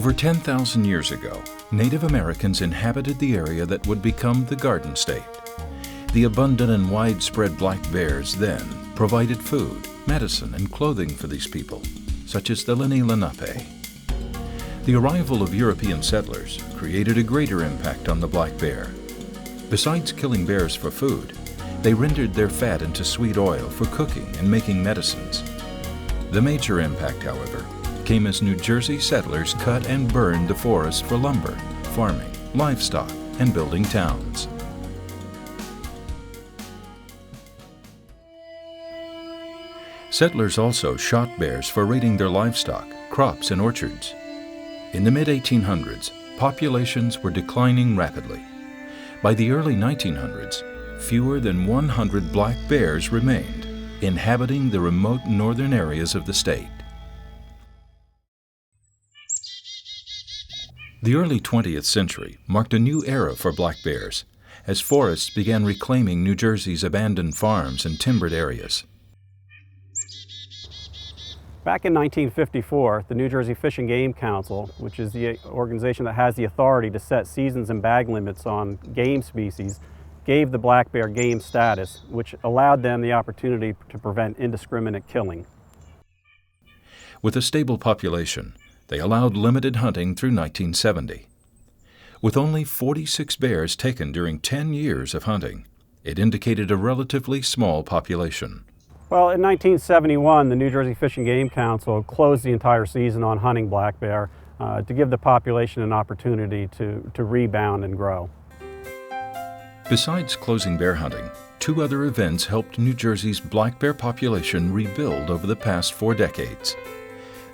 Over 10,000 years ago, Native Americans inhabited the area that would become the Garden State. The abundant and widespread black bears then provided food, medicine, and clothing for these people, such as the Lenni Lenape. The arrival of European settlers created a greater impact on the black bear. Besides killing bears for food, they rendered their fat into sweet oil for cooking and making medicines. The major impact, however, came as New Jersey settlers cut and burned the forest for lumber, farming, livestock, and building towns. Settlers also shot bears for raiding their livestock, crops, and orchards. In the mid-1800s, populations were declining rapidly. By the early 1900s, fewer than 100 black bears remained, inhabiting the remote northern areas of the state. The early 20th century marked a new era for black bears, as forests began reclaiming New Jersey's abandoned farms and timbered areas. Back in 1954, the New Jersey Fish and Game Council, which is the organization that has the authority to set seasons and bag limits on game species, gave the black bear game status, which allowed them the opportunity to prevent indiscriminate killing. With a stable population, they allowed limited hunting through 1970. With only 46 bears taken during 10 years of hunting, it indicated a relatively small population. Well, in 1971, the New Jersey Fish and Game Council closed the entire season on hunting black bear to give the population an opportunity to rebound and grow. Besides closing bear hunting, two other events helped New Jersey's black bear population rebuild over the past 4 decades.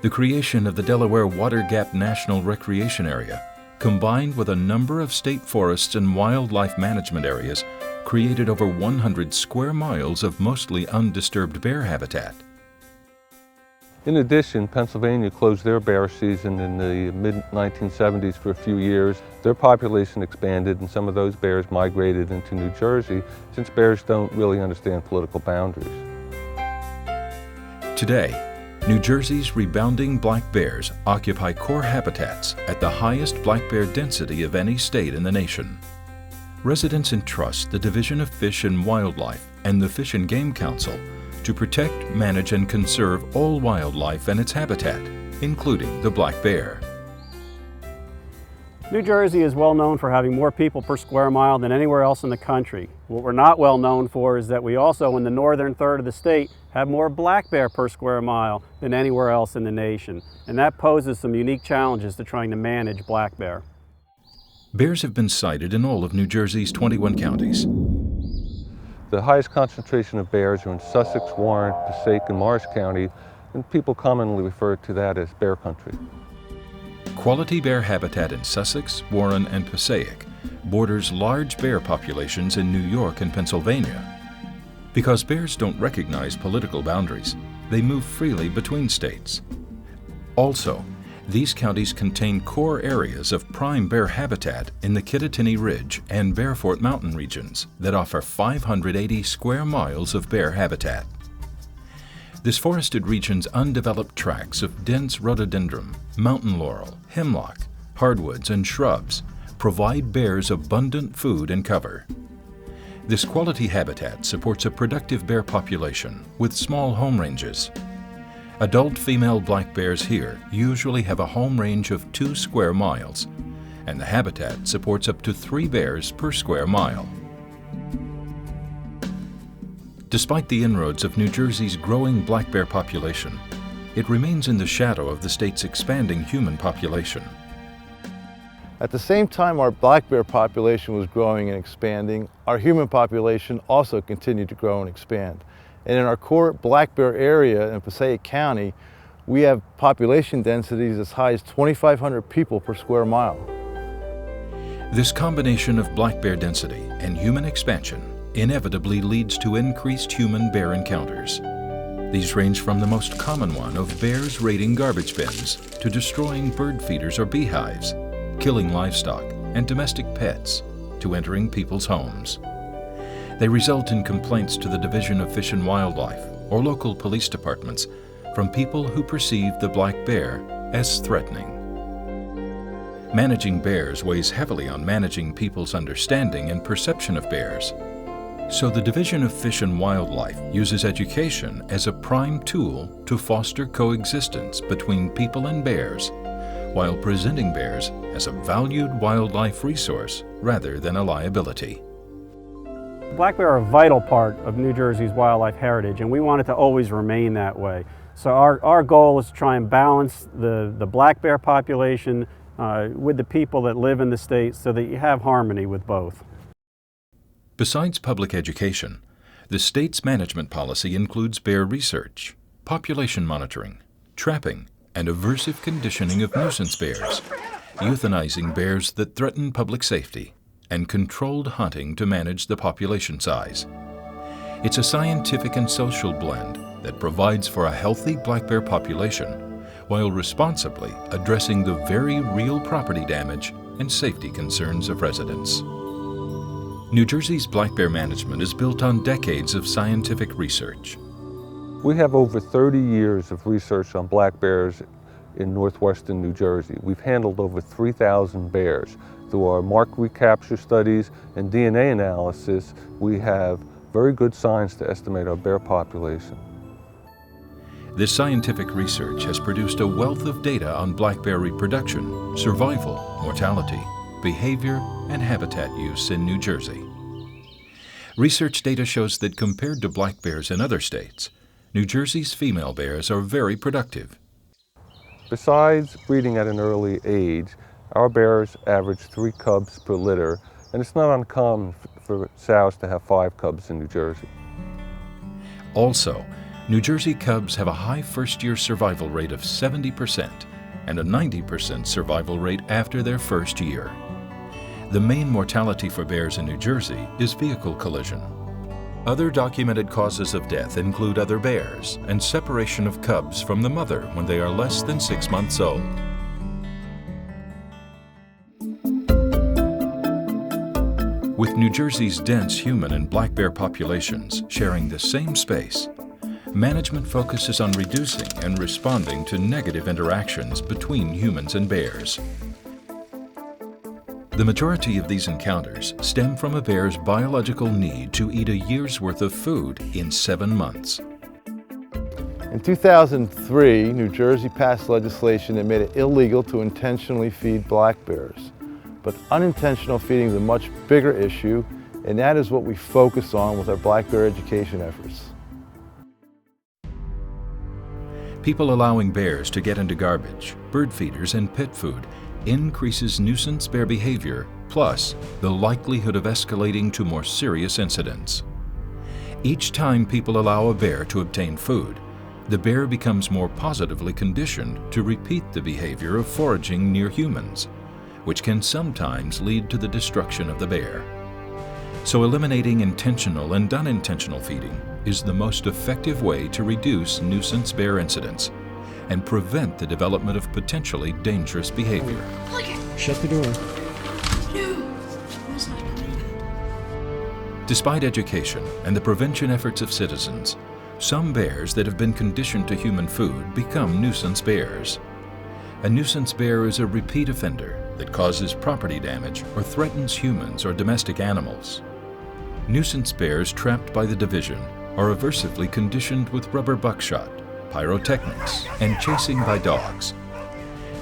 The creation of the Delaware Water Gap National Recreation Area, combined with a number of state forests and wildlife management areas, created over 100 square miles of mostly undisturbed bear habitat. In addition, Pennsylvania closed their bear season in the mid-1970s for a few years. Their population expanded and some of those bears migrated into New Jersey, since bears don't really understand political boundaries. Today, New Jersey's rebounding black bears occupy core habitats at the highest black bear density of any state in the nation. Residents entrust the Division of Fish and Wildlife and the Fish and Game Council to protect, manage, and conserve all wildlife and its habitat, including the black bear. New Jersey is well known for having more people per square mile than anywhere else in the country. What we're not well known for is that we also, in the northern third of the state, have more black bear per square mile than anywhere else in the nation. And that poses some unique challenges to trying to manage black bear. Bears have been sighted in all of New Jersey's 21 counties. The highest concentration of bears are in Sussex, Warren, Passaic, and Morris County, and people commonly refer to that as bear country. Quality bear habitat in Sussex, Warren, and Passaic borders large bear populations in New York and Pennsylvania. Because bears don't recognize political boundaries, they move freely between states. Also, these counties contain core areas of prime bear habitat in the Kittatinny Ridge and Bearfort Mountain regions that offer 580 square miles of bear habitat. This forested region's undeveloped tracts of dense rhododendron, mountain laurel, hemlock, hardwoods, and shrubs provide bears abundant food and cover. This quality habitat supports a productive bear population with small home ranges. Adult female black bears here usually have a home range of 2 square miles, and the habitat supports up to 3 bears per square mile. Despite the inroads of New Jersey's growing black bear population, it remains in the shadow of the state's expanding human population. At the same time our black bear population was growing and expanding, our human population also continued to grow and expand. And in our core black bear area in Passaic County, we have population densities as high as 2,500 people per square mile. This combination of black bear density and human expansion inevitably leads to increased human-bear encounters. These range from the most common one of bears raiding garbage bins to destroying bird feeders or beehives, killing livestock and domestic pets, to entering people's homes. They result in complaints to the Division of Fish and Wildlife or local police departments from people who perceive the black bear as threatening. Managing bears weighs heavily on managing people's understanding and perception of bears. So the Division of Fish and Wildlife uses education as a prime tool to foster coexistence between people and bears, while presenting bears as a valued wildlife resource rather than a liability. Black bear are a vital part of New Jersey's wildlife heritage, and we want it to always remain that way. So our goal is to try and balance the black bear population with the people that live in the state so that you have harmony with both. Besides public education, the state's management policy includes bear research, population monitoring, trapping, and aversive conditioning of nuisance bears, euthanizing bears that threaten public safety, and controlled hunting to manage the population size. It's a scientific and social blend that provides for a healthy black bear population while responsibly addressing the very real property damage and safety concerns of residents. New Jersey's black bear management is built on decades of scientific research. We have over 30 years of research on black bears in northwestern New Jersey. We've handled over 3,000 bears. Through our mark recapture studies and DNA analysis, we have very good signs to estimate our bear population. This scientific research has produced a wealth of data on black bear reproduction, survival, mortality, behavior, and habitat use in New Jersey. Research data shows that compared to black bears in other states, New Jersey's female bears are very productive. Besides breeding at an early age, our bears average 3 cubs per litter, and it's not uncommon for sows to have 5 cubs in New Jersey. Also, New Jersey cubs have a high first-year survival rate of 70% and a 90% survival rate after their first year. The main mortality for bears in New Jersey is vehicle collision. Other documented causes of death include other bears and separation of cubs from the mother when they are less than 6 months old. With New Jersey's dense human and black bear populations sharing the same space, management focuses on reducing and responding to negative interactions between humans and bears. The majority of these encounters stem from a bear's biological need to eat a year's worth of food in 7 months. In 2003, New Jersey passed legislation that made it illegal to intentionally feed black bears. But unintentional feeding is a much bigger issue, and that is what we focus on with our black bear education efforts. People allowing bears to get into garbage, bird feeders, and pet food increases nuisance bear behavior, plus the likelihood of escalating to more serious incidents. Each time people allow a bear to obtain food, the bear becomes more positively conditioned to repeat the behavior of foraging near humans, which can sometimes lead to the destruction of the bear. So eliminating intentional and unintentional feeding is the most effective way to reduce nuisance bear incidents and prevent the development of potentially dangerous behavior. Shut the door. Despite education and the prevention efforts of citizens, some bears that have been conditioned to human food become nuisance bears. A nuisance bear is a repeat offender that causes property damage or threatens humans or domestic animals. Nuisance bears trapped by the division are aversively conditioned with rubber buckshot, pyrotechnics, and chasing by dogs.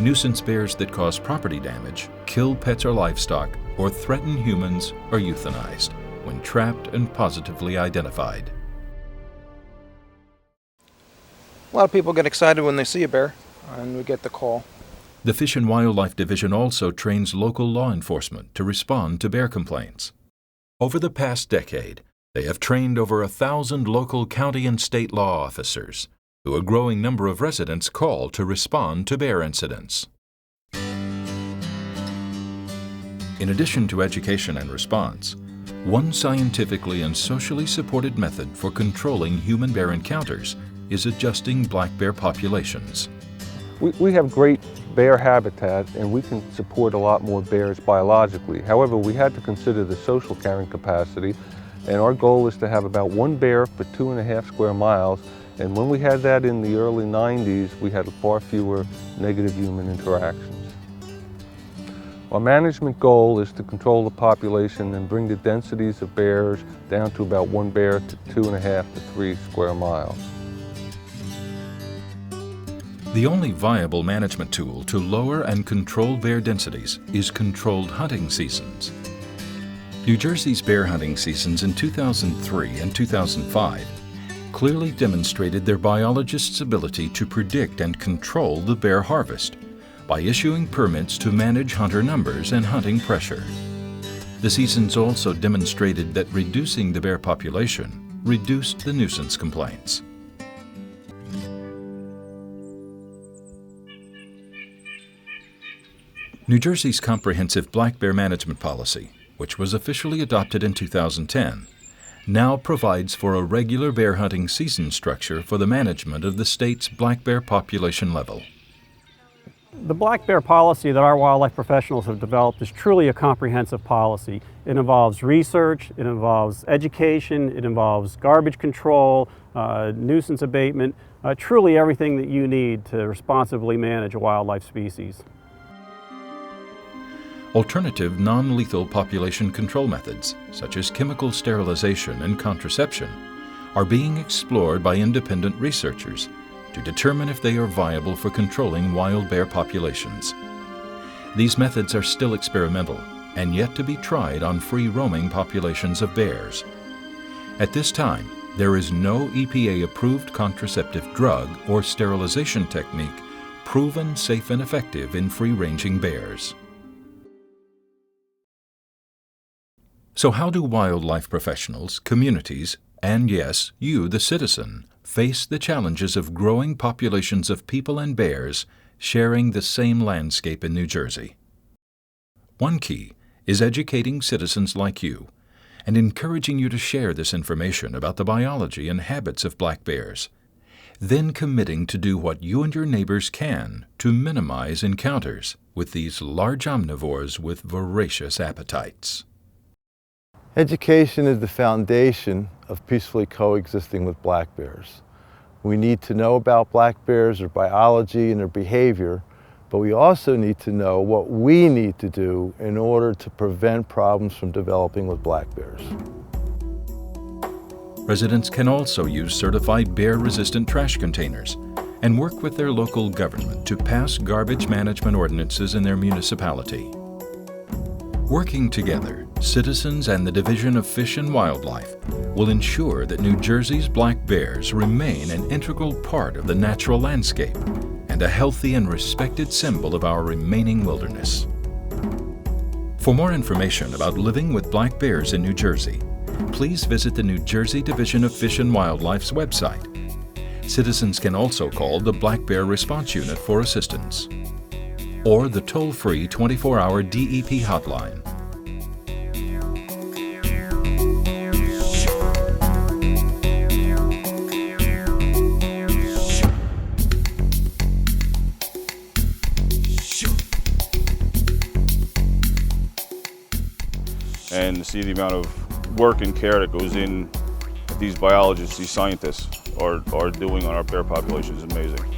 Nuisance bears that cause property damage, kill pets or livestock, or threaten humans are euthanized when trapped and positively identified. A lot of people get excited when they see a bear, and we get the call. The Fish and Wildlife Division also trains local law enforcement to respond to bear complaints. Over the past decade, they have trained over 1,000 local county and state law officers, who a growing number of residents call to respond to bear incidents. In addition to education and response, one scientifically and socially supported method for controlling human bear encounters is adjusting black bear populations. We have great bear habitat and we can support a lot more bears biologically. However, we had to consider the social carrying capacity, and our goal is to have about 1 bear per 2.5 square miles. And when we had that in the early 90s, we had far fewer negative human interactions. Our management goal is to control the population and bring the densities of bears down to about 1 bear to 2.5 to 3 square miles. The only viable management tool to lower and control bear densities is controlled hunting seasons. New Jersey's bear hunting seasons in 2003 and 2005 clearly demonstrated their biologists' ability to predict and control the bear harvest by issuing permits to manage hunter numbers and hunting pressure. The seasons also demonstrated that reducing the bear population reduced the nuisance complaints. New Jersey's comprehensive black bear management policy, which was officially adopted in 2010, now provides for a regular bear hunting season structure for the management of the state's black bear population level. The black bear policy that our wildlife professionals have developed is truly a comprehensive policy. It involves research, it involves education, it involves garbage control, nuisance abatement, truly everything that you need to responsibly manage a wildlife species. Alternative non-lethal population control methods, such as chemical sterilization and contraception, are being explored by independent researchers to determine if they are viable for controlling wild bear populations. These methods are still experimental and yet to be tried on free-roaming populations of bears. At this time, there is no EPA-approved contraceptive drug or sterilization technique proven safe and effective in free-ranging bears. So how do wildlife professionals, communities, and yes, you, the citizen, face the challenges of growing populations of people and bears sharing the same landscape in New Jersey? One key is educating citizens like you and encouraging you to share this information about the biology and habits of black bears, then committing to do what you and your neighbors can to minimize encounters with these large omnivores with voracious appetites. Education is the foundation of peacefully coexisting with black bears. We need to know about black bears, their biology and their behavior, but we also need to know what we need to do in order to prevent problems from developing with black bears. Residents can also use certified bear-resistant trash containers and work with their local government to pass garbage management ordinances in their municipality. Working together, citizens and the Division of Fish and Wildlife will ensure that New Jersey's black bears remain an integral part of the natural landscape and a healthy and respected symbol of our remaining wilderness. For more information about living with black bears in New Jersey, please visit the New Jersey Division of Fish and Wildlife's website. Citizens can also call the Black Bear Response Unit for assistance, or the toll-free 24-hour DEP hotline. And to see the amount of work and care that goes in these biologists, these scientists are doing on our bear population is amazing.